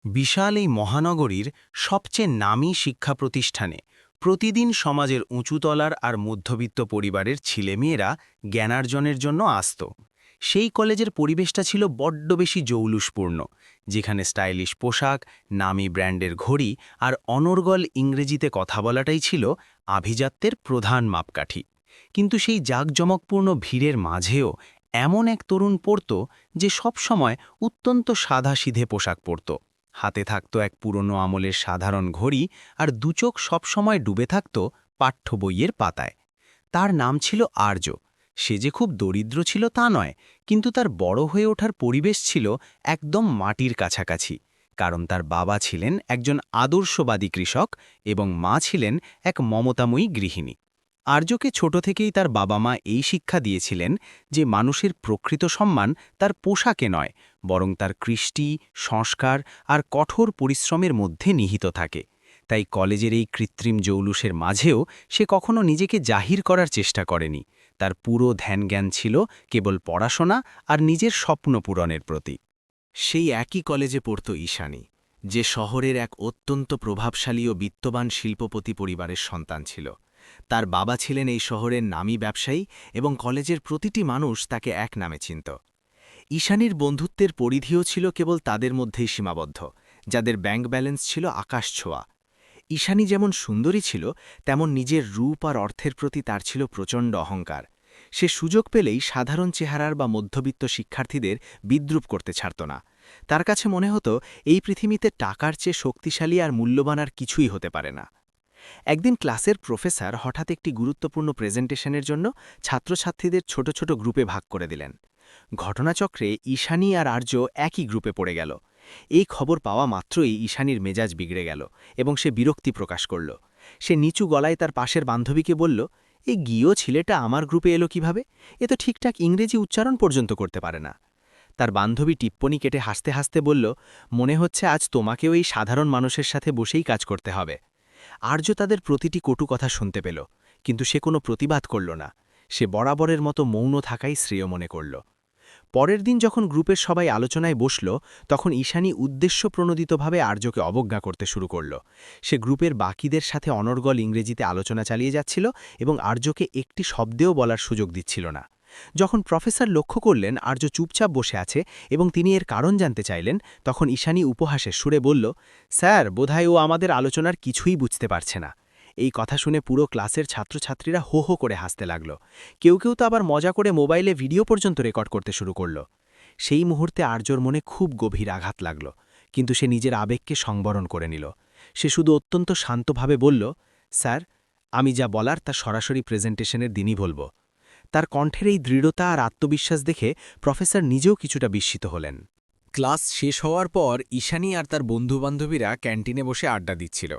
বিশাল এই মহানগরীর সবচেয়ে নামী শিক্ষা প্রতিষ্ঠানে প্রতিদিন সমাজের উঁচুতলার আর মধ্যবিত্ত পরিবারের ছেলেমেয়েরা জ্ঞানার্জনের জন্য আসত। সেই কলেজের পরিবেশটা ছিল বড্ড বেশি জৌলুসপূর্ণ, যেখানে স্টাইলিশ পোশাক, নামী ব্র্যান্ডের ঘড়ি আর অনর্গল ইংরেজিতে কথা বলাটাই ছিল আভিজাত্যের প্রধান মাপকাঠি। কিন্তু সেই জাঁকজমকপূর্ণ ভিড়ের মাঝেও এমন এক তরুণ পড়ত যে সবসময় অত্যন্ত সাদাসিধে পোশাক পরত। হাতে থাকত এক পুরনো আমলের সাধারণ ঘড়ি আর দুচোখ সবসময় ডুবে থাকত পাঠ্য বইয়ের পাতায়। তার নাম ছিল আর্য। সে যে খুব দরিদ্র ছিল তা নয়, কিন্তু তার বড় হয়ে ওঠার পরিবেশ ছিল একদম মাটির কাছাকাছি, কারণ তার বাবা ছিলেন একজন আদর্শবাদী কৃষক এবং মা ছিলেন এক মমতাময়ী গৃহিণী। আর্যকে ছোট থেকেই তার বাবা মা এই শিক্ষা দিয়েছিলেন যে মানুষের প্রকৃত সম্মান তার পোশাকে নয়, বরং তার কৃষ্টি, সংস্কার আর কঠোর পরিশ্রমের মধ্যে নিহিত থাকে। তাই কলেজের এই কৃত্রিম জৌলুসের মাঝেও সে কখনো নিজেকে জাহির করার চেষ্টা করেনি। তার পুরো ধ্যানজ্ঞান ছিল কেবল পড়াশোনা আর নিজের স্বপ্ন পূরণের প্রতি। সেই একই কলেজে পড়ত ঈশানী, যে শহরের এক অত্যন্ত প্রভাবশালী ও বিত্তবান শিল্পপতি পরিবারের সন্তান ছিল। তার বাবা ছিলেন এই শহরের নামী ব্যবসায়ী এবং কলেজের প্রতিটি মানুষ তাকে এক নামে চিনত। ঈশানীর বন্ধুত্বের পরিধিও ছিল কেবল তাদের মধ্যেই সীমাবদ্ধ, যাদের ব্যাংক ব্যালেন্স ছিল আকাশছোঁয়া। ঈশানী যেমন সুন্দরী ছিল, তেমন নিজের রূপ আর অর্থের প্রতি তার ছিল প্রচণ্ড অহংকার। সে সুযোগ পেলেই সাধারণ চেহারার বা মধ্যবিত্ত শিক্ষার্থীদের বিদ্রূপ করতে ছাড়ত না। তার কাছে মনে হতো এই পৃথিবীতে টাকার চেয়ে শক্তিশালী আর মূল্যবান আর কিছুই হতে পারে না। একদিন ক্লাসের প্রফেসর হঠাৎ একটি গুরুত্বপূর্ণ প্রেজেন্টেশনের জন্য ছাত্রছাত্রীদের ছোট ছোট গ্রুপে ভাগ করে দিলেন। ঘটনাচক্রে ঈশানী আর আর্য একই গ্রুপে পড়ে গেল। এই খবর পাওয়া মাত্রই ঈশানীর মেজাজ বিগড়ে গেল এবং সে বিরক্তি প্রকাশ করল। সে নিচু গলায় তার পাশের বান্ধবীকে বলল, এই গিয়েও ছেলেটা আমার গ্রুপে এলো কিভাবে? এ তো ঠিকঠাক ইংরেজি উচ্চারণ পর্যন্ত করতে পারে না। তার বান্ধবী টিপ্পনি কেটে হাসতে হাসতে বলল, মনে হচ্ছে আজ তোমাকেও এই সাধারণ মানুষের সাথে বসেই কাজ করতে হবে। আর্য তাদের প্রতিটি কটু কথা শুনতে পেল, কিন্তু সে কোনো প্রতিবাদ করল না। সে বরাবরের মতো মৌন থাকাই শ্রেয় মনে করল। পরের দিন যখন গ্রুপের সবাই আলোচনায় বসল, তখন ঈশানী উদ্দেশ্যপ্রণোদিতভাবে আর্যকে অবজ্ঞা করতে শুরু করল। সে গ্রুপের বাকিদের সাথে অনর্গল ইংরেজিতে আলোচনা চালিয়ে যাচ্ছিল এবং আর্যকে একটি শব্দেও বলার সুযোগ দিচ্ছিল না। যখন প্রফেসর লক্ষ্য করলেন আর্য চুপচাপ বসে আছে এবং তিনি এর কারণ জানতে চাইলেন, তখন ঈশানী উপহাসের সুরে বলল, স্যার, বোধহয় ও আমাদের আলোচনার কিছুই বুঝতে পারছে না। এই কথা শুনে পুরো ক্লাসের ছাত্রছাত্রীরা হো হো করে হাসতে লাগল। কেউ কেউ তো আবার মজা করে মোবাইলে ভিডিও পর্যন্ত রেকর্ড করতে শুরু করল। সেই মুহূর্তে আর্যর মনে খুব গভীর আঘাত লাগল, কিন্তু সে নিজের আবেগকে সংবরণ করে নিল। সে শুধু অত্যন্ত শান্তভাবে বলল, স্যার, আমি যা বলার তা সরাসরি প্রেজেন্টেশনের দিনই বলব। তার কণ্ঠের এই দৃঢ়তা আর আত্মবিশ্বাস দেখে প্রফেসর নিজেও কিছুটা বিস্মিত হলেন। ক্লাস শেষ হওয়ার পর ঈশানী আর তার বন্ধুবান্ধবীরা ক্যান্টিনে বসে আড্ডা দিচ্ছিল।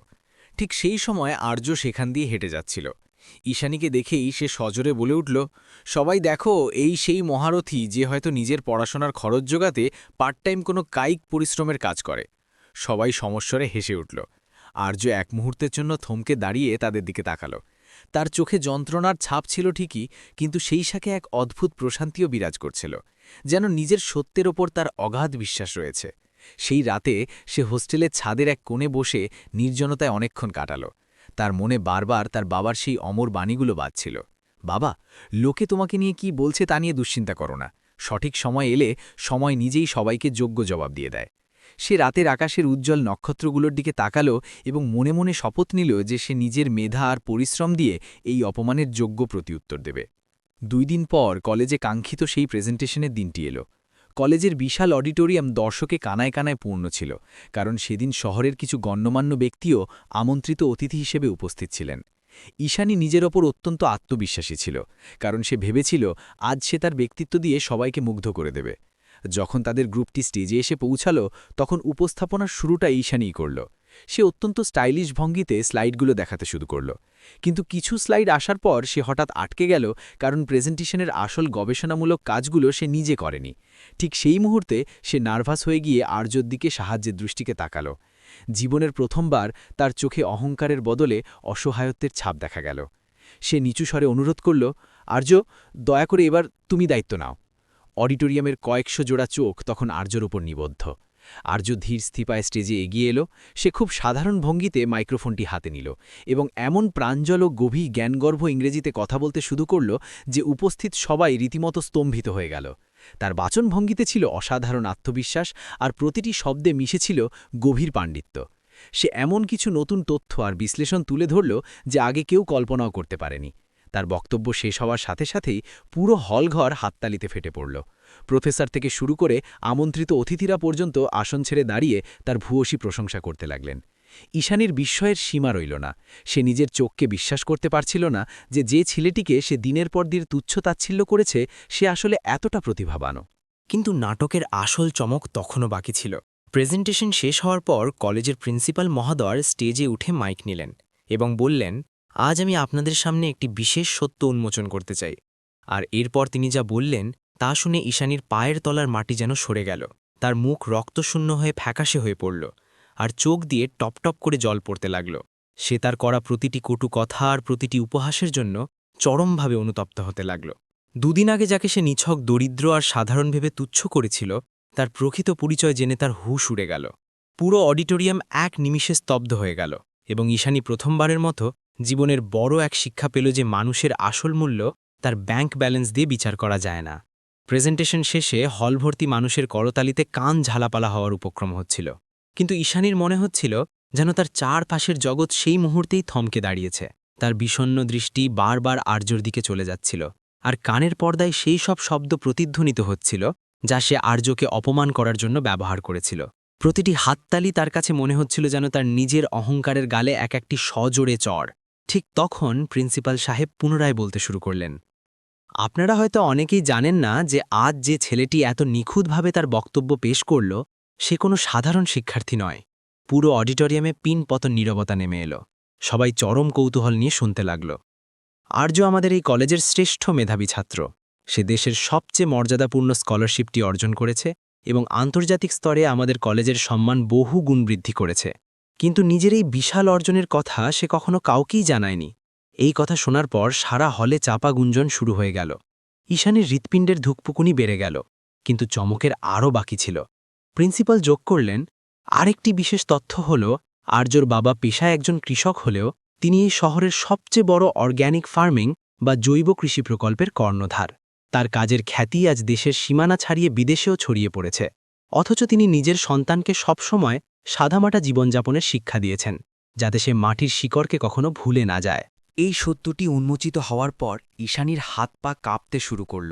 ঠিক সেই সময় আর্য সেখান দিয়ে হেঁটে যাচ্ছিল। ঈশানীকে দেখেই সে সজোরে বলে উঠল, সবাই দেখো, এই সেই মহারথী যে হয়তো নিজের পড়াশোনার খরচ জোগাতে পার্ট টাইম কোনো কায়িক পরিশ্রমের কাজ করে। সবাই সমস্বরে হেসে উঠল। আর্য এক মুহূর্তের জন্য থমকে দাঁড়িয়ে তাদের দিকে তাকালো। তার চোখে যন্ত্রণার ছাপ ছিল ঠিকই, কিন্তু সেই সাথে এক অদ্ভুত প্রশান্তিও বিরাজ করছিল, যেন নিজের সত্যের ওপর তার অগাধ বিশ্বাস রয়েছে। সেই রাতে সে হোস্টেলের ছাদের এক কোণে বসে নির্জনতায় অনেকক্ষণ কাটাল। তার মনে বারবার তার বাবার সেই অমর বাণীগুলো বাজছিল, বাবা, লোকে তোমাকে নিয়ে কি বলছে তা নিয়ে দুশ্চিন্তা করো না। সঠিক সময় এলে সময় নিজেই সবাইকে যোগ্য জবাব দিয়ে দেয়। সে রাতের আকাশের উজ্জ্বল নক্ষত্রগুলোর দিকে তাকালো এবং মনে মনে শপথ নিল যে সে নিজের মেধা আর পরিশ্রম দিয়ে এই অপমানের যোগ্য প্রতিউত্তর দেবে। 2 দিন পর কলেজে কাঙ্ক্ষিত সেই প্রেজেন্টেশনের দিনটি এলো। কলেজের বিশাল অডিটোরিয়াম দর্শকে কানায় কানায় পূর্ণ ছিল, কারণ সেদিন শহরের কিছু গণ্যমান্য ব্যক্তিও আমন্ত্রিত অতিথি হিসেবে উপস্থিত ছিলেন। ঈশানী নিজের ওপর অত্যন্ত আত্মবিশ্বাসী ছিল, কারণ সে ভেবেছিল আজ সে তার ব্যক্তিত্ব দিয়ে সবাইকে মুগ্ধ করে দেবে। যখন তাদের গ্রুপটি স্টেজে এসে পৌঁছালো, তখন উপস্থাপনার শুরুটা ঈশানীই করল। সে অত্যন্ত স্টাইলিশ ভঙ্গিতে স্লাইডগুলো দেখাতে শুরু করল, কিন্তু কিছু স্লাইড আসার পর সে হঠাৎ আটকে গেল, কারণ প্রেজেন্টেশনের আসল গবেষণামূলক কাজগুলো সে নিজে করেনি। ঠিক সেই মুহূর্তে সে নার্ভাস হয়ে গিয়ে আর্যর দিকে সাহায্যের দৃষ্টিকে তাকালো। জীবনের প্রথমবার তার চোখে অহংকারের বদলে অসহায়ত্বের ছাপ দেখা গেল। সে নিচু স্বরে অনুরোধ করল, আর্য, দয়া করে এবার তুমি দায়িত্ব নাও। অডিটোরিয়ামের কয়েকশো জোড়া চোখ তখন আর্যর ওপর নিবদ্ধ। আর্য ধীর স্থিপায় স্টেজে এগিয়ে এলো। সে খুব সাধারণ ভঙ্গিতে মাইক্রোফোনটি হাতে নিল এবং এমন প্রাঞ্জল ও গভীর জ্ঞানগর্ভ ইংরেজিতে কথা বলতে শুরু করল যে উপস্থিত সবাই রীতিমতো স্তম্ভিত হয়ে গেল। তার বাচনভঙ্গিতে ছিল অসাধারণ আত্মবিশ্বাস, আর প্রতিটি শব্দে মিশেছিল গভীর পাণ্ডিত্য। সে এমন কিছু নতুন তথ্য আর বিশ্লেষণ তুলে ধরল যে আগে কেউ কল্পনাও করতে পারেনি। তার বক্তব্য শেষ হওয়ার সাথে সাথেই পুরো হলঘর হাততালিতে ফেটে পড়ল। প্রফেসর থেকে শুরু করে আমন্ত্রিত অতিথিরা পর্যন্ত আসন ছেড়ে দাঁড়িয়ে তার ভূয়সী প্রশংসা করতে লাগলেন। ঈশানীর বিস্ময়ের সীমা রইল না। সে নিজের চোখকে বিশ্বাস করতে পারছিল না যে ছেলেটিকে সে দিনের পর দিন তুচ্ছ-তাচ্ছিল্য করেছে সে আসলে এতটা প্রতিভাবানও। কিন্তু নাটকের আসল চমক তখনও বাকি ছিল। প্রেজেন্টেশন শেষ হওয়ার পর কলেজের প্রিন্সিপাল মহোদয় স্টেজে উঠে মাইক নিলেন এবং বললেন, আজ আমি আপনাদের সামনে একটি বিশেষ সত্য উন্মোচন করতে চাই। আর এরপর তিনি যা বললেন তা শুনে ঈশানীর পায়ের তলার মাটি যেন সরে গেল। তার মুখ রক্তশূন্য হয়ে ফ্যাকাশে হয়ে পড়ল, আর চোখ দিয়ে টপটপ করে জল পড়তে লাগল। সে তার করা প্রতিটি কটু কথা আর প্রতিটি উপহাসের জন্য চরমভাবে অনুতপ্ত হতে লাগল। দুদিন আগে যাকে সে নিছক দরিদ্র আর সাধারণ ভেবে তুচ্ছ করেছিল, তার প্রকৃত পরিচয় জেনে তার হুঁশ উড়ে গেল। পুরো অডিটোরিয়াম এক নিমিষে স্তব্ধ হয়ে গেল এবং ঈশানী প্রথমবারের মতো জীবনের বড় এক শিক্ষা পেল যে মানুষের আসল মূল্য তার ব্যাংক ব্যালেন্স দিয়ে বিচার করা যায় না। প্রেজেন্টেশন শেষে হলভর্তি মানুষের করতালিতে কান ঝালাপালা হওয়ার উপক্রম হচ্ছিল, কিন্তু ঈশানীর মনে হচ্ছিল যেন তার চারপাশের জগৎ সেই মুহূর্তেই থমকে দাঁড়িয়েছে। তার বিষণ্ণ দৃষ্টি বারবার আর্যর দিকে চলে যাচ্ছিল, আর কানের পর্দায় সেই সব শব্দ প্রতিধ্বনিত হচ্ছিল যা সে আর্যকে অপমান করার জন্য ব্যবহার করেছিল। প্রতিটি হাততালি তার কাছে মনে হচ্ছিল যেন তার নিজের অহংকারের গালে এক একটি সজোরে চড়। ঠিক তখন প্রিন্সিপাল সাহেব পুনরায় বলতে শুরু করলেন, আপনারা হয়তো অনেকেই জানেন না যে আজ যে ছেলেটি এত নিখুঁতভাবে তার বক্তব্য পেশ করল সে কোনো সাধারণ শিক্ষার্থী নয়। পুরো অডিটোরিয়ামে পিনপতন নীরবতা নেমে এলো। সবাই চরম কৌতূহল নিয়ে শুনতে লাগল। আর্য আমাদের এই কলেজের শ্রেষ্ঠ মেধাবী ছাত্র। সে দেশের সবচেয়ে মর্যাদাপূর্ণ স্কলারশিপটি অর্জন করেছে এবং আন্তর্জাতিক স্তরে আমাদের কলেজের সম্মান বহু গুণ বৃদ্ধি করেছে। কিন্তু নিজের এই বিশাল অর্জনের কথা সে কখনো কাউকেই জানায়নি। এই কথা শোনার পর সারা হলে চাপা গুঞ্জন শুরু হয়ে গেল। ঈশানীর হৃৎপিণ্ডের ধুকপুকুনি বেড়ে গেল, কিন্তু চমকের আরও বাকি ছিল। প্রিন্সিপাল যোগ করলেন, আরেকটি বিশেষ তথ্য হল আর্যর বাবা পেশায় একজন কৃষক হলেও তিনি এই শহরের সবচেয়ে বড় অর্গ্যানিক ফার্মিং বা জৈব কৃষি প্রকল্পের কর্ণধার। তার কাজের খ্যাতি আজ দেশের সীমানা ছাড়িয়ে বিদেশেও ছড়িয়ে পড়েছে। অথচ তিনি নিজের সন্তানকে সবসময় সাদামাটা জীবনযাপনের শিক্ষা দিয়েছেন, যাতে সে মাটির শিকড়কে কখনো ভুলে না যায়। এই সত্যটি উন্মোচিত হওয়ার পর ঈশানীর হাত পা কাঁপতে শুরু করল।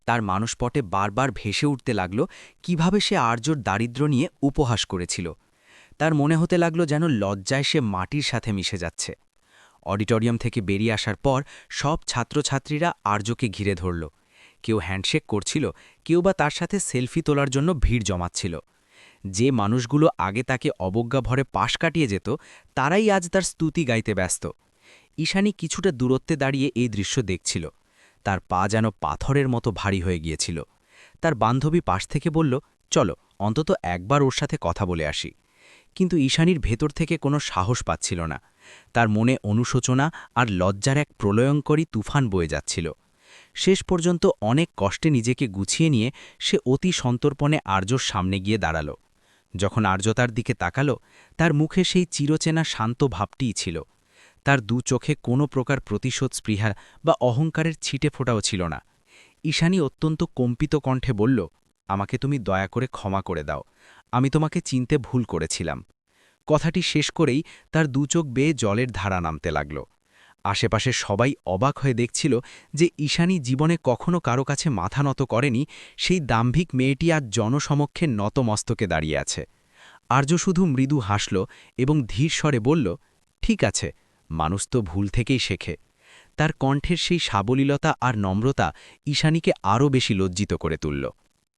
তার মানসপটে বারবার ভেসে উঠতে লাগল কিভাবে সে আর্যর দারিদ্র্য নিয়ে উপহাস করেছিল। তার মনে হতে লাগল যেন লজ্জায় সে মাটির সাথে মিশে যাচ্ছে। অডিটোরিয়াম থেকে বেরিয়ে আসার পর সব ছাত্রছাত্রীরা আর্যকে ঘিরে ধরল। কেউ হ্যান্ডশেক করছিল, কেউ বা তার সাথে সেলফি তোলার জন্য ভিড় জমাচ্ছিল। যে মানুষগুলো আগে তাকে অবজ্ঞা ভরে পাশ কাটিয়ে যেত, তারাই আজ তার স্তুতি গাইতে ব্যস্ত। ঈশানী কিছুটা দূরত্বে দাঁড়িয়ে এই দৃশ্য দেখছিল। তার পা যেন পাথরের মতো ভারী হয়ে গিয়েছিল। তার বান্ধবী পাশ থেকে বলল, চলো অন্তত একবার ওর সাথে কথা বলে আসি। কিন্তু ঈশানীর ভেতর থেকে কোনো সাহস পাচ্ছিল না। তার মনে অনুশোচনা আর লজ্জার এক প্রলয়ঙ্করী তুফান বয়ে যাচ্ছিল। শেষ পর্যন্ত অনেক কষ্টে নিজেকে গুছিয়ে নিয়ে সে অতি সন্তর্পণে আর্যর সামনে গিয়ে দাঁড়াল। যখন আর্য তার দিকে তাকাল, তার মুখে সেই চিরচেনা শান্ত ভাবটিই ছিল। তার দু চোখে কোনো প্রকার প্রতিশোধ স্পৃহা বা অহংকারের ছিটে ফোটাও ছিল না। ঈশানী অত্যন্ত কম্পিত কণ্ঠে বলল, আমাকে তুমি দয়া করে ক্ষমা করে দাও, আমি তোমাকে চিনতে ভুল করেছিলাম। কথাটি শেষ করেই তার দু চোখ বেয়ে জলের ধারা নামতে লাগল। আশেপাশে সবাই অবাক হয়ে দেখছিল যে ঈশানী জীবনে কখনো কারো কাছে মাথা নত করেনি, সেই দাম্ভিক মেয়েটি আজ জনসমক্ষে নতমস্তকে দাঁড়িয়ে আছে। আর্য শুধু মৃদু হাসল এবং ধীর স্বরে বলল, ঠিক আছে, মানুষ তো ভুল থেকেই শেখে। তার কণ্ঠের সেই সাবলীলতা আর নম্রতা ঈশানীকে আরও বেশি লজ্জিত করে তুলল।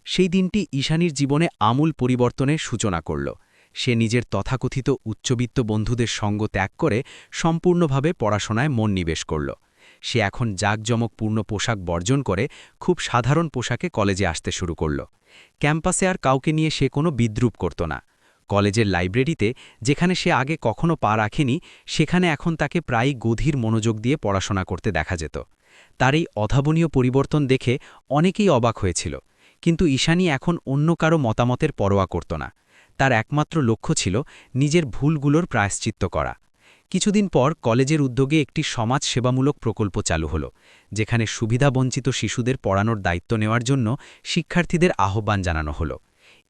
সেই দিনটি ঈশানীর জীবনে আমূল পরিবর্তনের সূচনা করল। সে নিজের তথাকথিত উচ্চবিত্ত বন্ধুদের সঙ্গ ত্যাগ করে সম্পূর্ণভাবে পড়াশোনায় মন নিবেশ করল। সে এখন জাঁকজমকপূর্ণ পোশাক বর্জন করে খুব সাধারণ পোশাকে কলেজে আসতে শুরু করল। ক্যাম্পাসে আর কাউকে নিয়ে সে কোনো বিদ্রূপ করত না। কলেজের লাইব্রেরিতে, যেখানে সে আগে কখনো পা রাখেনি, সেখানে এখন তাকে প্রায়ই গভীর মনোযোগ দিয়ে পড়াশোনা করতে দেখা যেত। তার এই অভাবনীয় পরিবর্তন দেখে অনেকেই অবাক হয়েছিল, কিন্তু ঈশানী এখন অন্য কারো মতামতের পরোয়া করত না। তার একমাত্র লক্ষ্য ছিল নিজের ভুলগুলোর প্রায়শ্চিত্ত করা। কিছুদিন পর কলেজের উদ্যোগে একটি সমাজ সেবামূলক প্রকল্প চালু হলো, যেখানে সুবিধাবঞ্চিত শিশুদের পড়ানোর দায়িত্ব নেওয়ার জন্য শিক্ষার্থীদের আহ্বান জানানো হলো।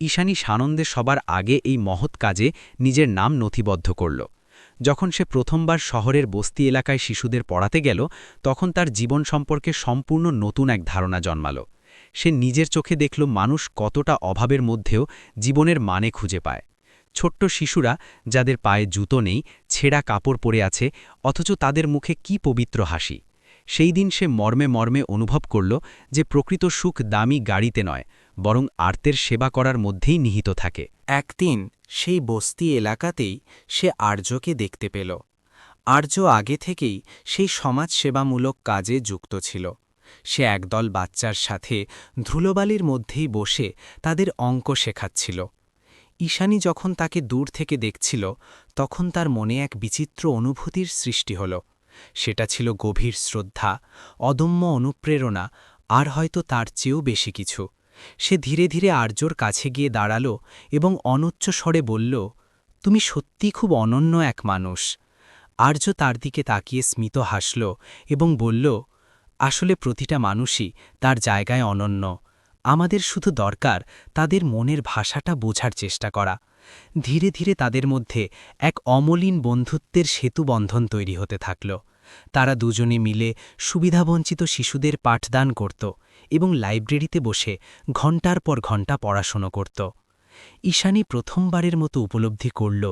ঈশানী সানন্দে সবার আগে এই মহৎ কাজে নিজের নাম নথিবদ্ধ করল। যখন সে প্রথমবার শহরের বস্তি এলাকায় শিশুদের পড়াতে গেল, তখন তার জীবন সম্পর্কে সম্পূর্ণ নতুন এক ধারণা জন্মাল। সে নিজের চোখে দেখল মানুষ কতটা অভাবের মধ্যেও জীবনের মানে খুঁজে পায়। ছোট্ট শিশুরা, যাদের পায়ে জুতো নেই, ছেঁড়া কাপড় পরে আছে, অথচ তাদের মুখে কি পবিত্র হাসি। সেই দিন সে মর্মে মর্মে অনুভব করল যে প্রকৃত সুখ দামি গাড়িতে নয়, বরং আর্তের সেবা করার মধ্যেই নিহিত থাকে। একদিন সেই বস্তি এলাকাতেই সে আর্যকে দেখতে পেল। আর্য আগে থেকেই সেই সমাজসেবামূলক কাজে যুক্ত ছিল। সে একদল বাচ্চার সাথে ধুলোবালির মধ্যেই বসে তাদের অঙ্ক শেখাচ্ছিল। ঈশানী যখন তাকে দূর থেকে দেখছিল, তখন তার মনে এক বিচিত্র অনুভূতির সৃষ্টি হল। সেটা ছিল গভীর শ্রদ্ধা, অদম্য অনুপ্রেরণা, আর হয়তো তার চেয়েও বেশি কিছু। সে ধীরে ধীরে আর্যর কাছে গিয়ে দাঁড়াল এবং অনুচ্চ স্বরে বলল, তুমি সত্যি খুব অনন্য এক মানুষ। আর্য তার দিকে তাকিয়ে স্মিত হাসল এবং বলল, আসলে প্রতিটা মানুষই তার জায়গায় অনন্য। আমাদের শুধু দরকার তাদের মনের ভাষাটা বোঝার চেষ্টা করা। ধীরে ধীরে তাদের মধ্যে এক অমলিন বন্ধুত্বের সেতুবন্ধন তৈরি হতে থাকল। তারা দুজনে মিলে সুবিধাবঞ্চিত শিশুদের পাঠদান করত এবং লাইব্রেরিতে বসে ঘণ্টার পর ঘণ্টা পড়াশোনা করত। ঈশানী প্রথমবারের মতো উপলব্ধি করল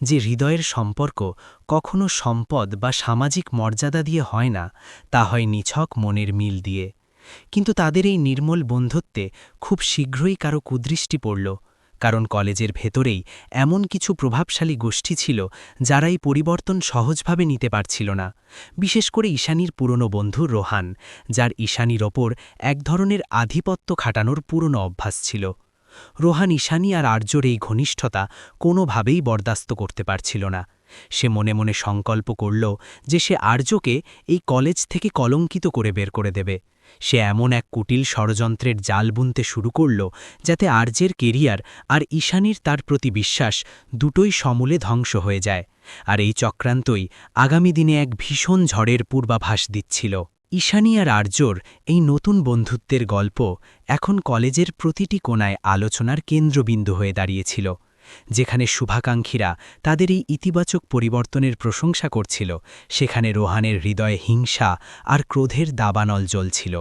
যে হৃদয়ের সম্পর্ক কখনো সম্পদ বা সামাজিক মর্যাদা দিয়ে হয় না, তা হয় নিছক মনের মিল দিয়ে। কিন্তু তাদের এই নির্মল বন্ধুত্বে খুব শীঘ্রই কারো কুদৃষ্টি পড়ল, কারণ কলেজের ভেতরেই এমন কিছু প্রভাবশালী গোষ্ঠী ছিল যারা এই পরিবর্তন সহজভাবে নিতে পারছিল না। বিশেষ করে ঈশানীর পুরনো বন্ধু রোহান, যার ঈশানীর ওপর এক ধরনের আধিপত্য খাটানোর পুরনো অভ্যাস ছিল। রোহান ঈশানী আর আর্যর এই ঘনিষ্ঠতা কোনোভাবেই বরদাস্ত করতে পারছিল না। সে মনে মনে সংকল্প করল যে সে আর্যকে এই কলেজ থেকে কলঙ্কিত করে বের করে দেবে। সে এমন এক কুটিল ষড়যন্ত্রের জাল বুনতে শুরু করল যাতে আর্যের কেরিয়ার আর ঈশানীর তার প্রতি বিশ্বাস দুটোই সমূলে ধ্বংস হয়ে যায়। আর এই চক্রান্তই আগামী দিনে এক ভীষণ ঝড়ের পূর্বাভাস দিচ্ছিল। ঈশানী আর আর্যর এই নতুন বন্ধুত্বের গল্প এখন কলেজের প্রতিটি কোণায় আলোচনার কেন্দ্রবিন্দু হয়ে দাঁড়িয়েছিল। যেখানে শুভাকাঙ্ক্ষীরা তাদের এই ইতিবাচক পরিবর্তনের প্রশংসা করছিল, সেখানে রোহানের হৃদয়ে হিংসা আর ক্রোধের দাবানল জ্বলছিল।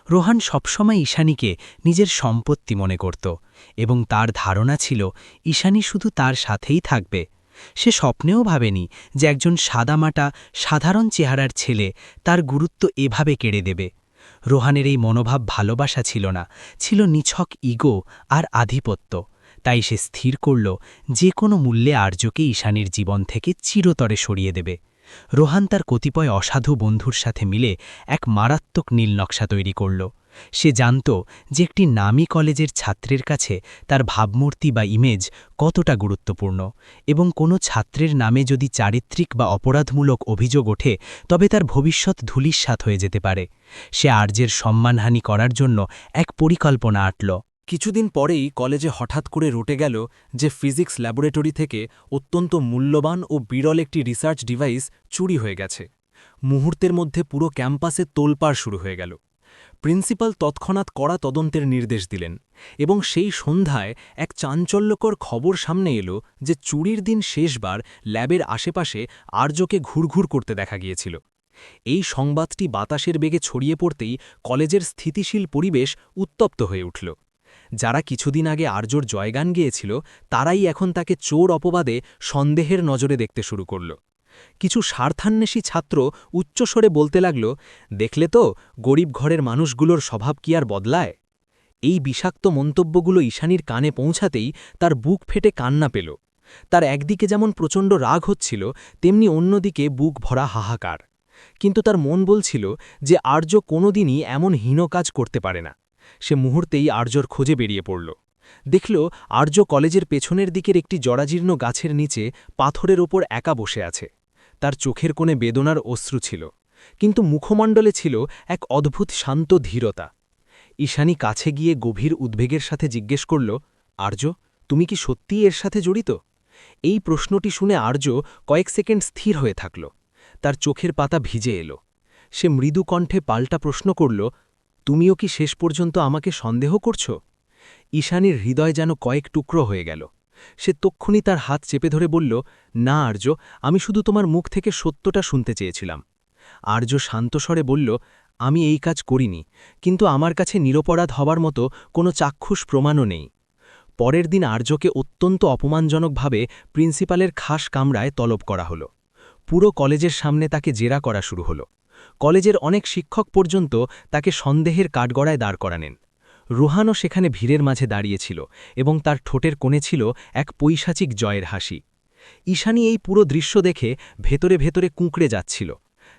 রোহান সবসময় ঈশানীকে নিজের সম্পত্তি মনে করত এবং তার ধারণা ছিল ঈশানী শুধু তার সাথেই থাকবে। সে স্বপ্নেও ভাবেনি যে একজন সাদামাটা সাধারণ চেহারার ছেলে তার গুরুত্ব এভাবে কেড়ে দেবে। রোহানের এই মনোভাব ভালোবাসা ছিল না, ছিল নিছক ইগো আর আধিপত্য। তাই সে স্থির করল যে কোনো মূল্যে আর্যকে ঈশানীর জীবন থেকে চিরতরে সরিয়ে দেবে। রোহান তার কতিপয় অসাধু বন্ধুর সাথে মিলে এক মারাত্মক নীল নকশা তৈরি করল। সে জানত যে একটি নামী কলেজের ছাত্রের কাছে তার ভাবমূর্তি বা ইমেজ কতটা গুরুত্বপূর্ণ, এবং কোনো ছাত্রের নামে যদি চারিত্রিক বা অপরাধমূলক অভিযোগ ওঠে তবে তার ভবিষ্যৎ ধূলিসাৎ হয়ে যেতে পারে। সে আর্যের সম্মানহানি করার জন্য এক পরিকল্পনা আঁটল। কিছুদিন পরেই কলেজে হঠাৎ করে রটে গেল যে ফিজিক্স ল্যাবরেটরি থেকে অত্যন্ত মূল্যবান ও বিরল একটি রিসার্চ ডিভাইস চুরি হয়ে গেছে। মুহূর্তের মধ্যে পুরো ক্যাম্পাসে তোলপাড় শুরু হয়ে গেল। প্রিন্সিপাল তৎক্ষণাৎ কড়া তদন্তের নির্দেশ দিলেন এবং সেই সন্ধ্যায় এক চাঞ্চল্যকর খবর সামনে এলো যে চুরির দিন শেষবার ল্যাবের আশেপাশে আর্যকে ঘুরঘুর করতে দেখা গিয়েছিল। এই সংবাদটি বাতাসের বেগে ছড়িয়ে পড়তেই কলেজের স্থিতিশীল পরিবেশ উত্তপ্ত হয়ে উঠল। যারা কিছুদিন আগে আর্যর জয়গান গেয়েছিল তারাই এখন তাকে চোর অপবাদে সন্দেহের নজরে দেখতে শুরু করল। কিছু স্বার্থান্বেষী ছাত্র উচ্চস্বরে বলতে লাগল, দেখলে তো গরিব ঘরের মানুষগুলোর স্বভাব কি আর বদলায়। এই বিষাক্ত মন্তব্যগুলো ঈশানীর কানে পৌঁছাতেই তার বুক ফেটে কান্না পেল। তার একদিকে যেমন প্রচণ্ড রাগ হচ্ছিল, তেমনি অন্যদিকে বুক ভরা হাহাকার। কিন্তু তার মন বলছিল যে আর্য কোনোদিনই এমন হীন কাজ করতে পারে না। সে মুহূর্তেই আর্যর খোঁজে বেরিয়ে পড়ল। দেখল আর্য কলেজের পেছনের দিকের একটি জরাজীর্ণ গাছের নিচে পাথরের ওপর একা বসে আছে। তার চোখের কোণে বেদনার অশ্রু ছিল, কিন্তু মুখমণ্ডলে ছিল এক অদ্ভুত শান্ত ধীরতা। ঈশানী কাছে গিয়ে গভীর উদ্বেগের সাথে জিজ্ঞেস করল, আর্য, তুমি কি সত্যিই এর সাথে জড়িত? এই প্রশ্নটি শুনে আর্য কয়েক সেকেন্ড স্থির হয়ে থাকল। তার চোখের পাতা ভিজে এলো। সে মৃদু কণ্ঠে পাল্টা প্রশ্ন করল, তুমিও কি শেষ পর্যন্ত আমাকে সন্দেহ করছ? ঈশানীর হৃদয় যেন কয়েক টুকরো হয়ে গেল। সে তক্ষুনি তার হাত চেপে ধরে বলল, না আর্য, আমি শুধু তোমার মুখ থেকে সত্যটা শুনতে চেয়েছিলাম। আর্য শান্তস্বরে বলল, আমি এই কাজ করিনি, কিন্তু আমার কাছে নিরপরাধ হবার মতো কোনো চাক্ষুষ প্রমাণও নেই। পরের দিন আর্যকে অত্যন্ত অপমানজনকভাবে প্রিন্সিপালের খাস কামরায় তলব করা হলো। পুরো কলেজের সামনে তাকে জেরা করা শুরু হলো। কলেজের অনেক শিক্ষক পর্যন্ত তাকে সন্দেহের কাঠগড়ায় দাঁড় করানেন। রোহানও সেখানে ভিড়ের মাঝে দাঁড়িয়েছিল এবং তার ঠোঁটের কোণে ছিল এক পৈশাচিক জয়ের হাসি। ঈশানী এই পুরো দৃশ্য দেখে ভেতরে ভেতরে কুঁকড়ে যাচ্ছিল।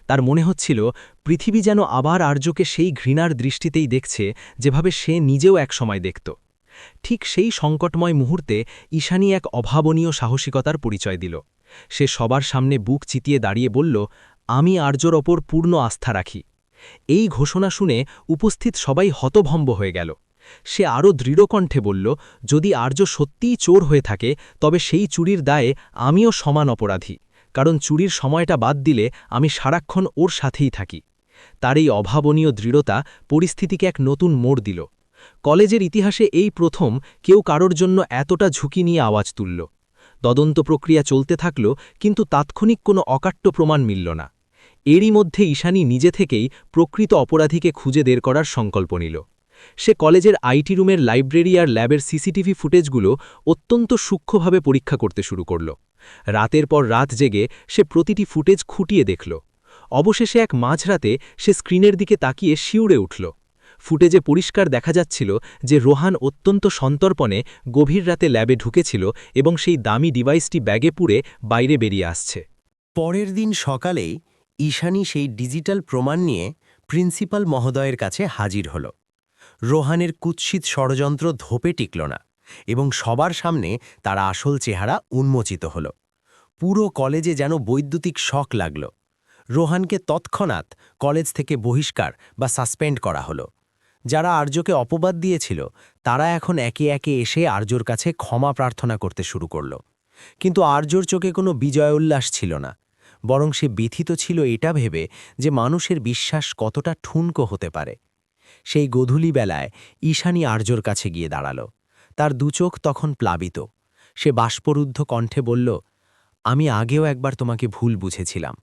তার মনে হচ্ছিল পৃথিবী যেন আবার আর্যকে সেই ঘৃণার দৃষ্টিতেই দেখছে, যেভাবে সে নিজেও একসময় দেখত। ঠিক সেই সংকটময় মুহূর্তে ঈশানী এক অভাবনীয় সাহসিকতার পরিচয় দিল। সে সবার সামনে বুক চিতিয়ে দাঁড়িয়ে বলল, আমি আর্যর ওপর পূর্ণ আস্থা রাখি। এই ঘোষণা শুনে উপস্থিত সবাই হতভম্ব হয়ে গেল। সে আরও দৃঢ়কণ্ঠে বলল, যদি আর্য সত্যিই চোর হয়ে থাকে, তবে সেই চুরির দায়ে আমিও সমান অপরাধী, কারণ চুরির সময়টা বাদ দিলে আমি সারাক্ষণ ওর সাথেই থাকি। তার এই অভাবনীয় দৃঢ়তা পরিস্থিতিকে এক নতুন মোড় দিল। কলেজের ইতিহাসে এই প্রথম কেউ কারোর জন্য এতটা ঝুঁকি নিয়ে আওয়াজ তুলল। তদন্ত প্রক্রিয়া চলতে থাকল, কিন্তু তাৎক্ষণিক কোনো অকাট্য প্রমাণ মিলল না। এরই মধ্যে ঈশানী নিজে থেকেই প্রকৃত অপরাধীকে খুঁজে বের করার সংকল্প নিল। সে কলেজের আইটি রুমের লাইব্রেরি আর ল্যাবের সিসিটিভি ফুটেজগুলো অত্যন্ত সূক্ষ্মভাবে পরীক্ষা করতে শুরু করল। রাতের পর রাত জেগে সে প্রতিটি ফুটেজ খুঁটিয়ে দেখল। অবশেষে এক মাঝরাতে সে স্ক্রিনের দিকে তাকিয়ে শিউরে উঠল। ফুটেজে পরিষ্কার দেখা যাচ্ছিল যে রোহান অত্যন্ত সন্তর্পণে গভীর রাতে ল্যাবে ঢুকেছিল এবং সেই দামি ডিভাইসটি ব্যাগে পুরে বাইরে বেরিয়ে আসছে। পরের দিন সকালেই ঈশানী সেই ডিজিটাল প্রমাণ নিয়ে প্রিন্সিপাল মহোদয়ের কাছে হাজির হল। রোহানের কুৎসিত ষড়যন্ত্র ধোপে টিকল না এবং সবার সামনে তার আসল চেহারা উন্মোচিত হল। পুরো কলেজে যেন বৈদ্যুতিক শক লাগল। রোহানকে তৎক্ষণাৎ কলেজ থেকে বহিষ্কার বা সাসপেন্ড করা হলো। যারা আর্যকে অপবাদ দিয়েছিল তারা এখন একে একে এসে আর্যর কাছে ক্ষমা প্রার্থনা করতে শুরু করল। কিন্তু আর্যর চোখে কোনো বিজয় উল্লাস ছিল না, বরং সে ব্যথিত ছিল এটা ভেবে যে মানুষের বিশ্বাস কতটা ঠুনকো হতে পারে। সেই গধূলি বেলায় ঈশানী আর্যর কাছে গিয়ে দাঁড়াল। তার দুচোখ তখন প্লাবিত। সে বাষ্পরুদ্ধ কণ্ঠে বলল, আমি আগেও একবার তোমাকে ভুল বুঝেছিলাম,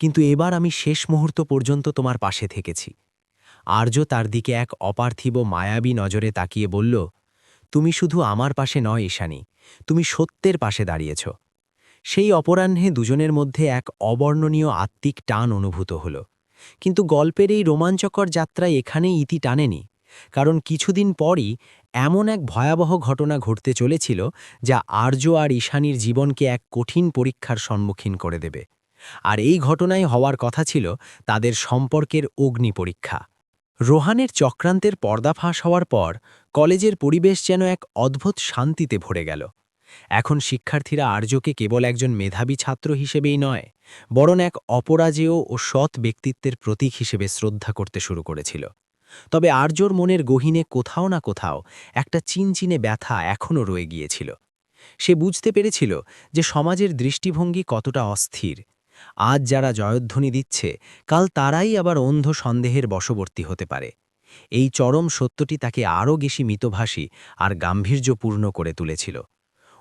কিন্তু এবার আমি শেষ মুহূর্ত পর্যন্ত তোমার পাশে থেকেছি। আর্য তার দিকে এক অপার্থিব মায়াবী নজরে তাকিয়ে বলল, তুমি শুধু আমার পাশে নয় ঈশানী, তুমি সত্যের পাশে দাঁড়িয়েছ। সেই অপরাহ্নে দুজনের মধ্যে এক অবর্ণনীয় আত্মিক টান অনুভূত হল। কিন্তু গল্পের এই রোমাঞ্চকর যাত্রায় এখানেই ইতি টানেনি, কারণ কিছুদিন পরই এমন এক ভয়াবহ ঘটনা ঘটতে চলেছিল যা আর্য আর ঈশানীর জীবনকে এক কঠিন পরীক্ষার সম্মুখীন করে দেবে। আর এই ঘটনাই হওয়ার কথা ছিল তাদের সম্পর্কের অগ্নি পরীক্ষা। রোহানের চক্রান্তের পর্দাফাঁস হওয়ার পর কলেজের পরিবেশ যেন এক অদ্ভুত শান্তিতে ভরে গেল। এখন শিক্ষার্থীরা আর্যকে কেবল একজন মেধাবী ছাত্র হিসেবেই নয়, বরং এক অপরাজেয় ও সৎ ব্যক্তিত্বের প্রতীক হিসেবে শ্রদ্ধা করতে শুরু করেছিল। তবে আর্যর মনের গহীনে কোথাও না কোথাও একটা চিনচিনে ব্যথা এখনও রয়ে গিয়েছিল। সে বুঝতে পেরেছিল যে সমাজের দৃষ্টিভঙ্গি কতটা অস্থির। আজ যারা জয়ধ্বনি দিচ্ছে, কাল তারাই আবার অন্ধ সন্দেহের বশবর্তী হতে পারে। এই চরম সত্যটি তাকে আরও বেশি মিতভাষী আর গাম্ভীর্যপূর্ণ করে তুলেছিল।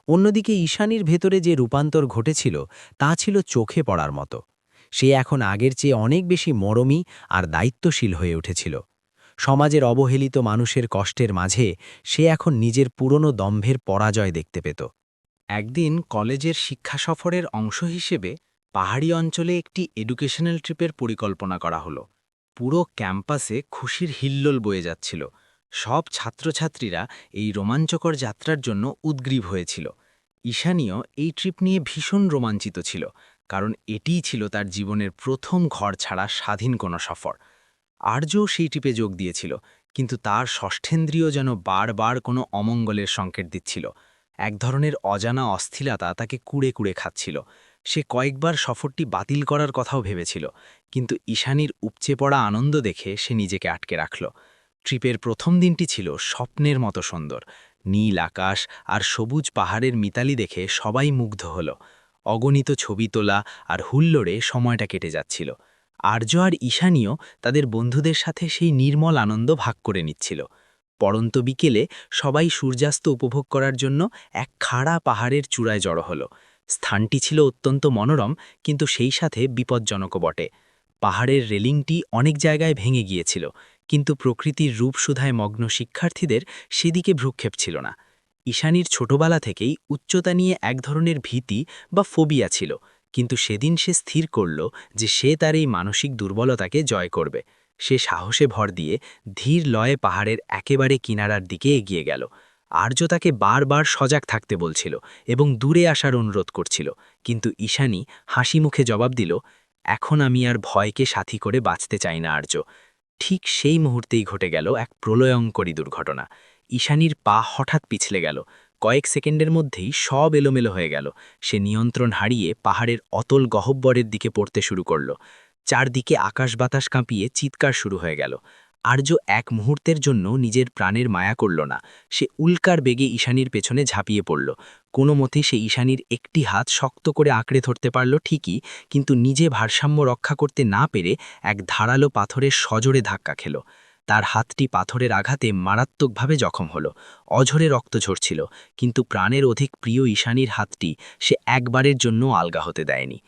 অন্যদিকে ঈশানীর ভেতরে যে রূপান্তর ঘটেছিল তা ছিল চোখে পড়ার মতো। সে এখন আগের চেয়ে অনেক বেশি মরমী আর দায়িত্বশীল হয়ে উঠেছিল। সমাজের অবহেলিত মানুষের কষ্টের মাঝে সে এখন নিজের পুরনো দম্ভের পরাজয় দেখতে পেত। একদিন কলেজের শিক্ষা সফরের অংশ হিসেবে পাহাড়ি অঞ্চলে একটি এডুকেশনাল ট্রিপের পরিকল্পনা করা হলো। পুরো ক্যাম্পাসে খুশির হিল্লোল বয়ে যাচ্ছিল। সব ছাত্রছাত্রীরা এই রোমাঞ্চকর যাত্রার জন্য উদ্গ্রীব হয়েছিল। ঈশানীও এই ট্রিপ নিয়ে ভীষণ রোমাঞ্চিত ছিল, কারণ এটিই ছিল তার জীবনের প্রথম ঘর ছাড়া স্বাধীন কোনো সফর। আর্যও সেই ট্রিপে যোগ দিয়েছিল, কিন্তু তার ষষ্ঠেন্দ্রিয় যেন বারবার কোনো অমঙ্গলের সংকেত দিচ্ছিল। এক ধরনের অজানা অস্থিরতা তাকে কুড়ে কুড়ে খাচ্ছিল। সে কয়েকবার সফরটি বাতিল করার কথাও ভেবেছিল, কিন্তু ঈশানীর উপচে পড়া আনন্দ দেখে সে নিজেকে আটকে রাখল। ট্রিপের প্রথম দিনটি ছিল স্বপ্নের মতো সুন্দর। নীল আকাশ আর সবুজ পাহাড়ের মিতালি দেখে সবাই মুগ্ধ হল। অগণিত ছবি তোলা আর হুল্লোড়ে সময়টা কেটে যাচ্ছিল। আর্য আর ঈশানীও তাদের বন্ধুদের সাথে সেই নির্মল আনন্দ ভাগ করে নিচ্ছিল। পড়ন্ত বিকেলে সবাই সূর্যাস্ত উপভোগ করার জন্য এক খাড়া পাহাড়ের চূড়ায় জড়ো হলো। স্থানটি ছিল অত্যন্ত মনোরম, কিন্তু সেই সাথে বিপজ্জনকও বটে। পাহাড়ের রেলিংটি অনেক জায়গায় ভেঙে গিয়েছিল, কিন্তু প্রকৃতির রূপসুধায় মগ্ন শিক্ষার্থীদের সেদিকে ভ্রুক্ষেপ ছিল না। ঈশানীর ছোটবেলা থেকেই উচ্চতা নিয়ে এক ধরনের ভীতি বা ফোবিয়া ছিল, কিন্তু সেদিন সে স্থির করল যে সে তার এই মানসিক দুর্বলতাকে জয় করবে। সে সাহসে ভর দিয়ে ধীর লয়ে পাহাড়ের একেবারে কিনারার দিকে এগিয়ে গেল। আর্য তাকে বারবার সজাগ থাকতে বলছিল এবং দূরে আসার অনুরোধ করছিল, কিন্তু ঈশানী হাসি মুখে জবাব দিল, এখন আমি আর ভয়কে সাথী করে বাঁচতে চাই না আর্য। ঠিক সেই মুহূর্তেই ঘটে গেল এক প্রলয়ঙ্করী দুর্ঘটনা। ঈশানীর পা হঠাৎ পিছলে গেল। কয়েক সেকেন্ডের মধ্যেই সব এলোমেলো হয়ে গেল। সে নিয়ন্ত্রণ হারিয়ে পাহাড়ের অতল গহ্বরের দিকে পড়তে শুরু করল। চারদিকে আকাশ বাতাস কাঁপিয়ে চিৎকার শুরু হয়ে গেল। আর্য এক মুহূর্তের জন্য নিজের প্রাণের মায়া করল না। সে উল্কার বেগে ঈশানীর পেছনে ঝাঁপিয়ে পড়ল। কোনো মতে সে ঈশানীর একটি হাত শক্ত করে আঁকড়ে ধরতে পারল ঠিকই, কিন্তু নিজে ভারসাম্য রক্ষা করতে না পেরে এক ধারালো পাথরের সজোরে ধাক্কা খেল। তার হাতটি পাথরের আঘাতে মারাত্মকভাবে জখম হল। অঝরে রক্ত ঝরছিল, কিন্তু প্রাণের অধিক প্রিয় ঈশানীর হাতটি সে একবারের জন্য আলগা হতে দেয়নি।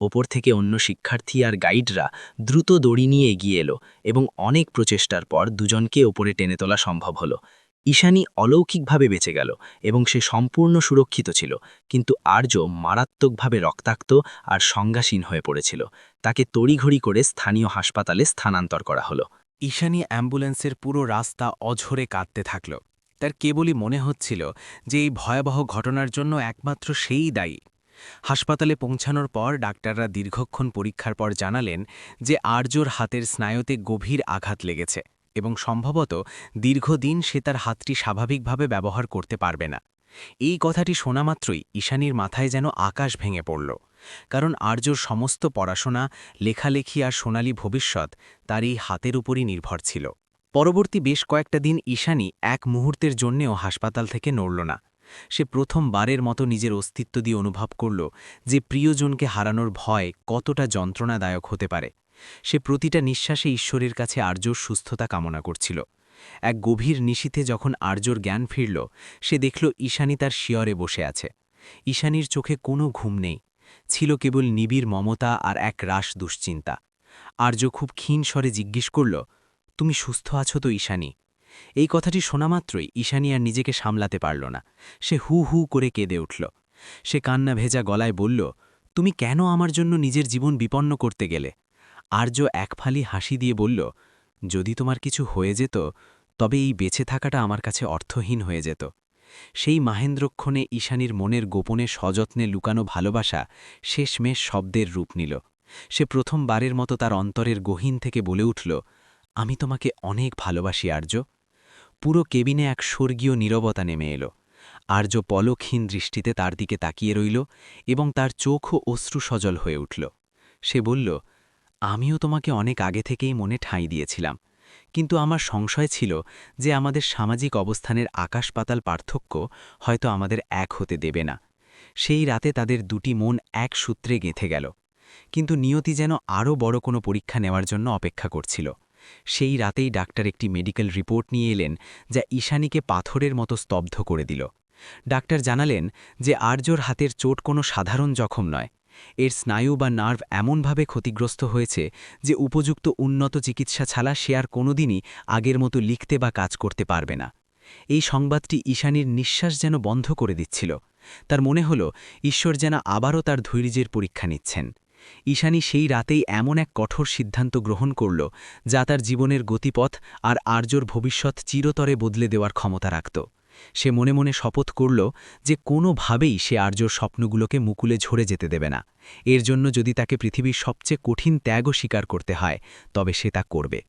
ওপর থেকে অন্য শিক্ষার্থী আর গাইডরা দ্রুত দড়ি নিয়ে এগিয়ে এলো এবং অনেক প্রচেষ্টার পর দুজনকে ওপরে টেনে তোলা সম্ভব হলো। ঈশানী অলৌকিকভাবে বেঁচে গেল এবং সে সম্পূর্ণ সুরক্ষিত ছিল, কিন্তু আর্য মারাত্মকভাবে রক্তাক্ত আর সংজ্ঞাসীন হয়ে পড়েছিল। তাকে তড়িঘড়ি করে স্থানীয় হাসপাতালে স্থানান্তর করা হলো। ঈশানী অ্যাম্বুলেন্সের পুরো রাস্তা অঝরে কাঁদতে থাকল। তার কেবলই মনে হচ্ছিল যে এই ভয়াবহ ঘটনার জন্য একমাত্র সেই দায়ী। হাসপাতালে পৌঁছানোর পর ডাক্তাররা দীর্ঘক্ষণ পরীক্ষার পর জানালেন যে আর্যর হাতের স্নায়ুতে গভীর আঘাত লেগেছে এবং সম্ভবত দীর্ঘদিন সে তার হাতটি স্বাভাবিকভাবে ব্যবহার করতে পারবে না। এই কথাটি শোনা মাত্রই ঈশানীর মাথায় যেন আকাশ ভেঙে পড়ল, কারণ আর্যর সমস্ত পড়াশোনা, লেখালেখি আর সোনালী ভবিষ্যৎ তার এই হাতের উপরই নির্ভর ছিল। পরবর্তী বেশ কয়েকটা দিন ঈশানী এক মুহূর্তের জন্যেও হাসপাতাল থেকে নড়ল না। সে প্রথমবারের মতো নিজের অস্তিত্ব দিয়ে অনুভব করল যে প্রিয়জনকে হারানোর ভয় কতটা যন্ত্রণাদায়ক হতে পারে। সে প্রতিটা নিঃশ্বাসে ঈশ্বরের কাছে আর্যর সুস্থতা কামনা করছিল। এক গভীর নিশীথে যখন আর্যর জ্ঞান ফিরল, সে দেখল ঈশানী তার শিয়রে বসে আছে। ঈশানীর চোখে কোনো ঘুম নেই, ছিল কেবল নিবিড় মমতা আর এক রাশ দুশ্চিন্তা। আর্য খুব ক্ষীণ স্বরে জিজ্ঞেস করল, তুমি সুস্থ আছো তো ঈশানী? এই কথাটি শোনামাত্রই ঈশানী আর নিজেকে সামলাতে পারল না। সে হু হু করে কেঁদে উঠল। সে কান্না ভেজা গলায় বলল, তুমি কেন আমার জন্য নিজের জীবন বিপন্ন করতে গেলে? আর্য একফালি হাসি দিয়ে বলল, যদি তোমার কিছু হয়ে যেত তবে এই বেঁচে থাকাটা আমার কাছে অর্থহীন হয়ে যেত। সেই মাহেন্দ্রক্ষণে ঈশানীর মনের গোপনে সযত্নে লুকানো ভালোবাসা শেষমেশ শব্দের রূপ নিল। সে প্রথমবারের মতো তার অন্তরের গহীন থেকে বলে উঠল, আমি তোমাকে অনেক ভালোবাসি আর্য। পুরো কেবিনে এক স্বর্গীয় নীরবতা নেমে এলো। আর্য পলকহীন দৃষ্টিতে তার দিকে তাকিয়ে রইল এবং তার চোখও অশ্রু সজল হয়ে উঠল। সে বলল, আমিও তোমাকে অনেক আগে থেকেই মনে ঠাঁই দিয়েছিলাম, কিন্তু আমার সংশয় ছিল যে আমাদের সামাজিক অবস্থানের আকাশ পাতাল পার্থক্য হয়তো আমাদের এক হতে দেবে না। সেই রাতে তাদের দুটি মন এক সূত্রে গেঁথে গেল, কিন্তু নিয়তি যেন আরও বড় কোনো পরীক্ষা নেওয়ার জন্য অপেক্ষা করছিল। সেই রাতেই ডাক্তার একটি মেডিকেল রিপোর্ট নিয়ে এলেন যা ঈশানীকে পাথরের মতো স্তব্ধ করে দিল। ডাক্তার জানালেন যে আর্যর হাতের চোট কোনো সাধারণ জখম নয়, এর স্নায়ু বা নার্ভ এমনভাবে ক্ষতিগ্রস্ত হয়েছে যে উপযুক্ত উন্নত চিকিৎসা ছাড়া সে আর কোনোদিনই আগের মতো লিখতে বা কাজ করতে পারবে না। এই সংবাদটি ঈশানীর নিঃশ্বাস যেন বন্ধ করে দিচ্ছিল। তার মনে হল ঈশ্বর যেন আবারও তার ধৈর্যের পরীক্ষা নিচ্ছেন। ঈশানী সেই রাতেই এমন এক কঠোর সিদ্ধান্ত গ্রহণ করল যা তার জীবনের গতিপথ আর আর্যর ভবিষ্যৎ চিরতরে বদলে দেওয়ার ক্ষমতা রাখত। সে মনে মনে শপথ করল যে কোনোভাবেই সে আর্যর স্বপ্নগুলোকে মুকুলে ঝরে যেতে দেবে না। এর জন্য যদি তাকে পৃথিবীর সবচেয়ে কঠিন ত্যাগও স্বীকার করতে হয়, তবে সে তা করবে।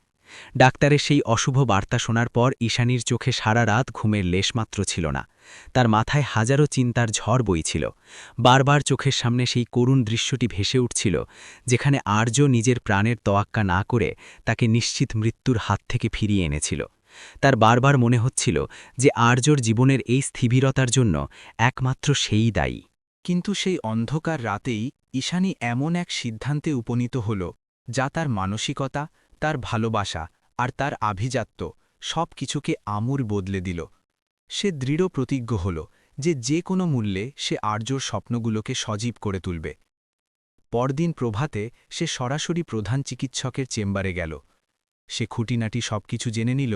ডাক্তারের সেই অশুভ বার্তা শোনার পর ঈশানীর চোখে সারা রাত ঘুমের লেশমাত্র ছিল না। তার মাথায় হাজারো চিন্তার ঝড় বইছিল। বারবার চোখের সামনে সেই করুণ দৃশ্যটি ভেসে উঠছিল, যেখানে আর্য নিজের প্রাণের তোয়াক্কা না করে তাকে নিশ্চিত মৃত্যুর হাত থেকে ফিরিয়ে এনেছিল। তার বারবার মনে হচ্ছিল যে আর্যর জীবনের এই স্থিরতার জন্য একমাত্র সেই দায়ী। কিন্তু সেই অন্ধকার রাতেই ঈশানী এমন এক সিদ্ধান্তে উপনীত হল যা তার মানসিকতা, তার ভালোবাসা আর তার আভিজাত্য সব কিছুকে আমূল বদলে দিল। সে দৃঢ় প্রতিজ্ঞ হল যে কোনো মূল্যে সে আর্যর স্বপ্নগুলোকে সজীব করে তুলবে। পরদিন প্রভাতে সে সরাসরি প্রধান চিকিৎসকের চেম্বারে গেল। সে খুঁটিনাটি সবকিছু জেনে নিল,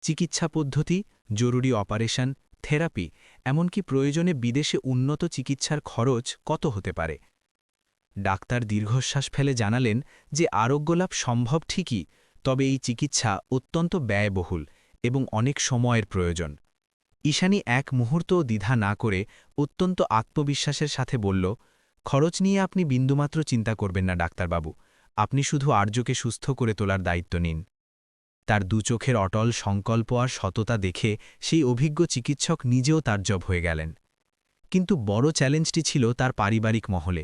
চিকিৎসা পদ্ধতি, জরুরি অপারেশন, থেরাপি, এমনকি প্রয়োজনে বিদেশে উন্নত চিকিৎসার খরচ কত হতে পারে। ডাক্তার দীর্ঘশ্বাস ফেলে জানালেন যে আরোগ্যলাভ সম্ভব ঠিকই, তবে এই চিকিৎসা অত্যন্ত ব্যয়বহুল এবং অনেক সময়ের প্রয়োজন। ঈশানী এক মুহূর্তও দ্বিধা না করে অত্যন্ত আত্মবিশ্বাসের সাথে বলল, খরচ নিয়ে আপনি বিন্দুমাত্র চিন্তা করবেন না ডাক্তারবাবু, আপনি শুধু আর্যকে সুস্থ করে তোলার দায়িত্ব নিন। তার দুচোখের অটল সংকল্প আর সততা দেখে সেই অভিজ্ঞ চিকিৎসক নিজেও তাজ্জব হয়ে গেলেন। কিন্তু বড় চ্যালেঞ্জটি ছিল তার পারিবারিক মহলে।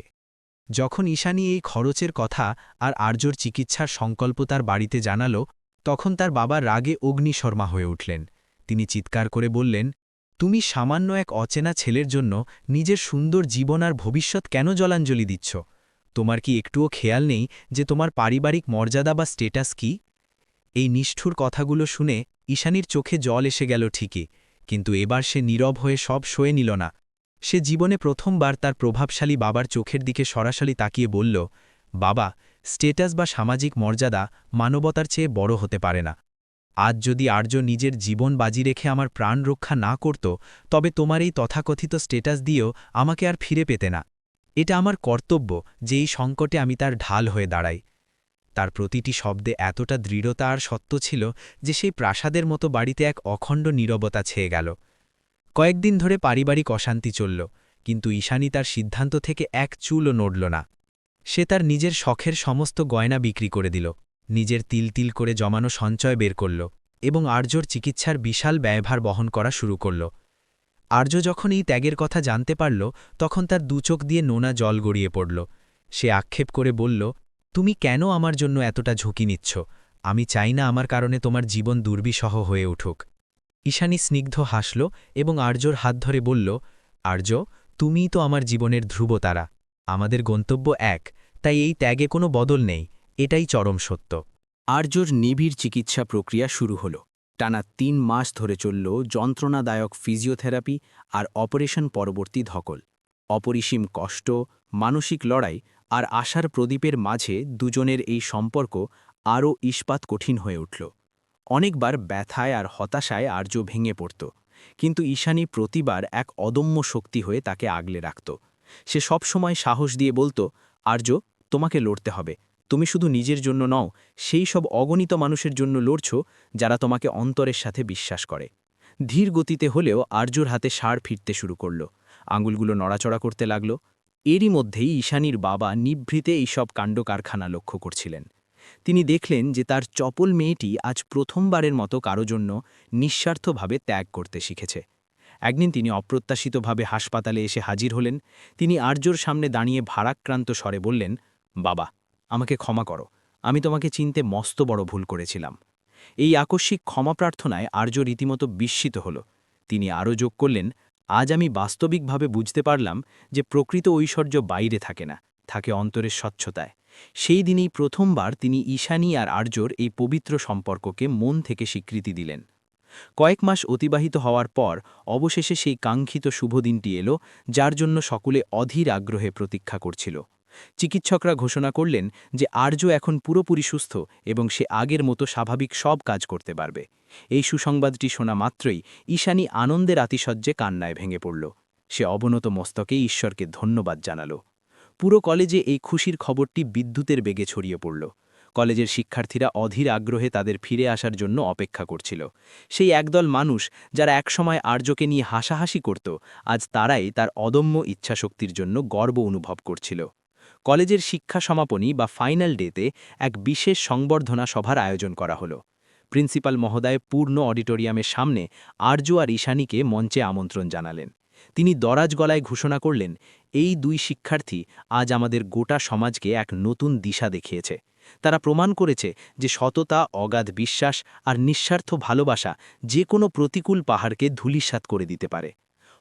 যখন ঈশানী এই খরচের কথা আর আর্যর চিকিৎসার সংকল্প তার বাড়িতে জানাল, তখন তার বাবা রাগে অগ্নিশর্মা হয়ে উঠলেন। তিনি চিৎকার করে বললেন, তুমি সামান্য এক অচেনা ছেলের জন্য নিজের সুন্দর জীবন আর ভবিষ্যৎ কেন জলাঞ্জলি দিচ্ছ? তোমার কি একটুও খেয়াল নেই যে তোমার পারিবারিক মর্যাদা বা স্টেটাস কি? এই নিষ্ঠুর কথাগুলো শুনে ঈশানীর চোখে জল এসে গেল ঠিকই, কিন্তু এবার সে নীরব হয়ে সব সয়ে নিল না। সে জীবনে প্রথমবার তার প্রভাবশালী বাবার চোখের দিকে সরাসরি তাকিয়ে বলল, বাবা, স্টেটাস বা সামাজিক মর্যাদা মানবতার চেয়ে বড় হতে পারে না। আজ যদি আর্য নিজের জীবন বাজি রেখে আমার প্রাণ রক্ষা না করত, তবে তোমার এই তথাকথিত স্টেটাস দিয়েও আমাকে আর ফিরে পেতে না। এটা আমার কর্তব্য যে এই সংকটে আমি তার ঢাল হয়ে দাঁড়াই। তার প্রতিটি শব্দে এতটা দৃঢ়তা আর সত্য ছিল যে সেই প্রাসাদের মতো বাড়িতে এক অখণ্ড নীরবতা ছেয়ে গেল। কয়েকদিন ধরে পারিবারিক অশান্তি চলল, কিন্তু ঈশানী তার সিদ্ধান্ত থেকে এক চুলও নড়ল না। সে তার নিজের শখের সমস্ত গয়না বিক্রি করে দিল, নিজের তিল তিল করে জমানো সঞ্চয় বের করল এবং আর্যর চিকিৎসার বিশাল ব্যয়ভার বহন করা শুরু করল। আর্য যখন এই ত্যাগের কথা জানতে পারল, তখন তার দুচোখ দিয়ে নোনা জল গড়িয়ে পড়ল। সে আক্ষেপ করে বলল, তুমি কেন আমার জন্য এতটা ঝুঁকি নিচ্ছ? আমি চাই না আমার কারণে তোমার জীবন দুর্বিষহ হয়ে উঠুক। ঈশানী স্নিগ্ধ হাসল এবং আর্যর হাত ধরে বলল, আর্য, তুমিই তো আমার জীবনের ধ্রুবতারা। আমাদের গন্তব্য এক, তাই এই ত্যাগে কোনো বদল নেই, এটাই চরম সত্য। আর্যর নিবিড় চিকিৎসা প্রক্রিয়া শুরু হল। টানা ৩ মাস ধরে চলল যন্ত্রণাদায়ক ফিজিওথেরাপি আর অপারেশন পরবর্তী ধকল। অপরিসীম কষ্ট, মানসিক লড়াই আর আশার প্রদীপের মাঝে দুজনের এই সম্পর্ক আরও ইস্পাত কঠিন হয়ে উঠল। অনেকবার ব্যথায় আর হতাশায় আর্য ভেঙে পড়ত, কিন্তু ঈশানী প্রতিবার এক অদম্য শক্তি হয়ে তাকে আগলে রাখত। সে সবসময় সাহস দিয়ে বলত, আর্য, তোমাকে লড়তে হবে। তুমি শুধু নিজের জন্য নও, সেই সব অগণিত মানুষের জন্য লড়ছ যারা তোমাকে অন্তরের সাথে বিশ্বাস করে। ধীর গতিতে হলেও আর্যর হাতে সাড় ফিরতে শুরু করল, আঙুলগুলো নড়াচড়া করতে লাগল। এরই মধ্যেই ঈশানীর বাবা নিভৃতে এইসব কাণ্ডকারখানা লক্ষ্য করছিলেন। তিনি দেখলেন যে তার চপল মেয়েটি আজ প্রথমবারের মতো কারো জন্য নিঃস্বার্থভাবে ত্যাগ করতে শিখেছে। একদিন তিনি অপ্রত্যাশিতভাবে হাসপাতালে এসে হাজির হলেন। তিনি আর্যর সামনে দাঁড়িয়ে ভারাক্রান্ত স্বরে বললেন, বাবা, আমাকে ক্ষমা করো, আমি তোমাকে চিনতে মস্ত বড় ভুল করেছিলাম। এই আকস্মিক ক্ষমা প্রার্থনায় আর্য রীতিমতো বিস্মিত হল। তিনি আরও যোগ করলেন, আজ আমি বাস্তবিকভাবে বুঝতে পারলাম যে প্রকৃত ঐশ্বর্য বাইরে থাকে না, থাকে অন্তরের স্বচ্ছতায়। সেই দিনেই প্রথমবার তিনি ঈশানী আর আর্যর এই পবিত্র সম্পর্ককে মন থেকে স্বীকৃতি দিলেন। কয়েক মাস অতিবাহিত হওয়ার পর অবশেষে সেই কাঙ্ক্ষিত শুভ দিনটি এলো, যার জন্য সকলে অধীর আগ্রহে প্রতীক্ষা করছিল। চিকিৎসকরা ঘোষণা করলেন যে আর্য এখন পুরোপুরি সুস্থ এবং সে আগের মতো স্বাভাবিক সব কাজ করতে পারবে। এই সুসংবাদটি শোনা মাত্রই ঈশানী আনন্দের আতিশয্যে কান্নায় ভেঙে পড়ল। সে অবনত মস্তকে ঈশ্বরকে ধন্যবাদ জানাল। পুরো কলেজে এই খুশির খবরটি বিদ্যুতের বেগে ছড়িয়ে পড়ল। কলেজের শিক্ষার্থীরা অধীর আগ্রহে তাদের ফিরে আসার জন্য অপেক্ষা করছিল। সেই একদল মানুষ যারা একসময় আর্যকে নিয়ে হাসাহাসি করত, আজ তারাই তার অদম্য ইচ্ছাশক্তির জন্য গর্ব অনুভব করছিল। কলেজের শিক্ষা সমাপনী বা ফাইনাল ডেতে এক বিশেষ সংবর্ধনা সভার আয়োজন করা হলো। প্রিন্সিপাল মহোদয় পূর্ণ অডিটোরিয়ামের সামনে আর্য আর ঈশানীকে মঞ্চে আমন্ত্রণ জানালেন। তিনি দরাজ গলায় ঘোষণা করলেন, এই দুই শিক্ষার্থী আজ আমাদের গোটা সমাজকে এক নতুন দিশা দেখিয়েছে। তারা প্রমাণ করেছে যে সততা, অগাধ বিশ্বাস আর নিঃস্বার্থ ভালোবাসা যে কোনো প্রতিকূল পাহাড়কে ধূলিসাৎ করে দিতে পারে।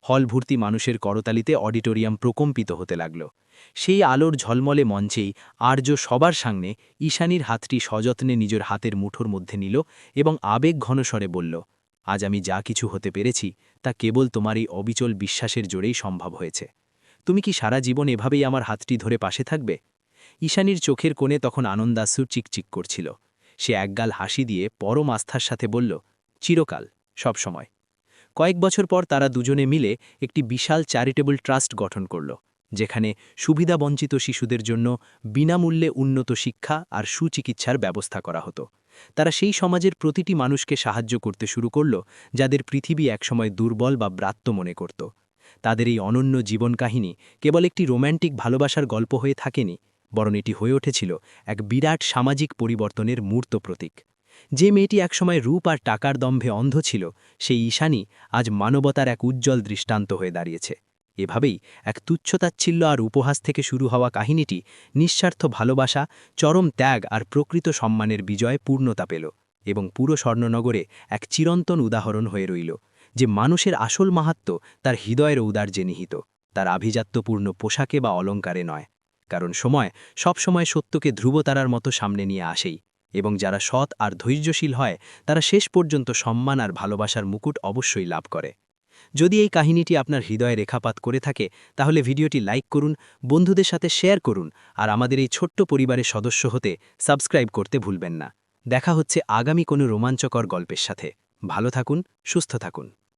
হল ভর্তি মানুষের করতালিতে অডিটোরিয়াম প্রকম্পিত হতে লাগল। সেই আলোর ঝলমলে মঞ্চেই আর্য সবার সামনে ঈশানীর হাতটি সযত্নে নিজের হাতের মুঠোর মধ্যে নিল এবং আবেগ ঘনস্বরে বলল, আজ আমি যা কিছু হতে পেরেছি তা কেবল তোমার এই অবিচল বিশ্বাসের জোরেই সম্ভব হয়েছে। তুমি কি সারা জীবন এভাবেই আমার হাতটি ধরে পাশে থাকবে? ঈশানীর চোখের কোণে তখন আনন্দাশ্রু চিকচিক করছিল। সে একগাল হাসি দিয়ে পরম আস্থার সাথে বলল, চিরকাল, সব সময়। কয়েক বছর পর তারা দুজনে মিলে একটি বিশাল চ্যারিটেবল ট্রাস্ট গঠন করল, যেখানে সুবিধাবঞ্চিত শিশুদের জন্য বিনামূল্যে উন্নত শিক্ষা আর সুচিকিৎসার ব্যবস্থা করা হতো। তারা সেই সমাজের প্রতিটি মানুষকে সাহায্য করতে শুরু করল যাদের পৃথিবী একসময় দুর্বল বা ব্রাত্য মনে করত। তাদের এই অনন্য জীবন কাহিনী কেবল একটি রোম্যান্টিক ভালোবাসার গল্প হয়ে থাকেনি, বরং এটি হয়ে উঠেছিল এক বিরাট সামাজিক পরিবর্তনের মূর্ত প্রতীক। যে মেয়েটি একসময় রূপ আর টাকার দম্ভে অন্ধ ছিল, সেই ঈশানী আজ মানবতার এক উজ্জ্বল দৃষ্টান্ত হয়ে দাঁড়িয়েছে। এভাবেই এক তুচ্ছতাচ্ছিল্য আর উপহাস থেকে শুরু হওয়া কাহিনীটি নিঃস্বার্থ ভালোবাসা, চরম ত্যাগ আর প্রকৃত সম্মানের বিজয়ে পূর্ণতা পেল এবং পুরো স্বর্ণনগরে এক চিরন্তন উদাহরণ হয়ে রইল যে মানুষের আসল মাহাত্ম্য তার হৃদয়ের ঔদার্যে নিহিত, তার আভিজাত্যপূর্ণ পোশাকে বা অলঙ্কারে নয়। কারণ সময় সবসময় সত্যকে ধ্রুবতারার মতো সামনে নিয়ে আসেই, এবং যারা সৎ আর ধৈর্যশীল হয় তারা শেষ পর্যন্ত সম্মান আর ভালোবাসার মুকুট অবশ্যই লাভ করে। যদি এই কাহিনীটি আপনার হৃদয়ে রেখাপাত করে থাকে তাহলে ভিডিওটি লাইক করুন, বন্ধুদের সাথে শেয়ার করুন আর আমাদের এই ছোট্ট পরিবারের সদস্য হতে সাবস্ক্রাইব করতে ভুলবেন না। দেখা হচ্ছে আগামী কোনো রোমাঞ্চকর গল্পের সাথে। ভালো থাকুন, সুস্থ থাকুন।